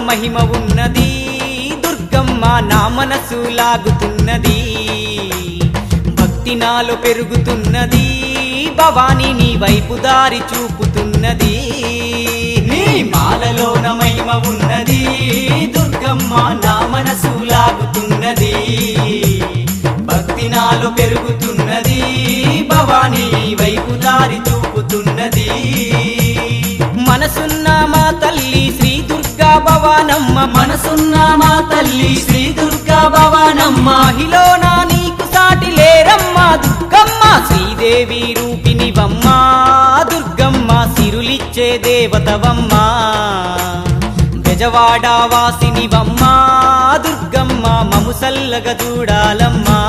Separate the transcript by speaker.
Speaker 1: మహిమ ఉన్నది దుర్గమ్మ నా మనసు లాగుతున్నది భక్తి నాలో పెరుగుతున్నది భవాని నీ వైపు దారి చూపుతున్నది నీ మాలలోన మహిమ ఉన్నది దుర్గమ్మ నా మనసు లాగుతున్నది భక్తి నాలో పెరుగుతున్నది భవాని నీ వైపు దారి చూపుతున్నది మనసున్న మా తల్లి శ్రీ దుర్గా భవానమ్మ మనసున్న మా తల్లి శ్రీ దుర్గా భవానమ్మ మహిళన నీకు సాటి లేరమ్మ దుర్గమ్మ శ్రీదేవి రూపినివమ్మ దుర్గమ్మ సిరులిచ్చే దేవతవమ్మ బెజవాడ వాసినివమ్మ దుర్గమ్మ మము సల్లగ చూడాలమ్మా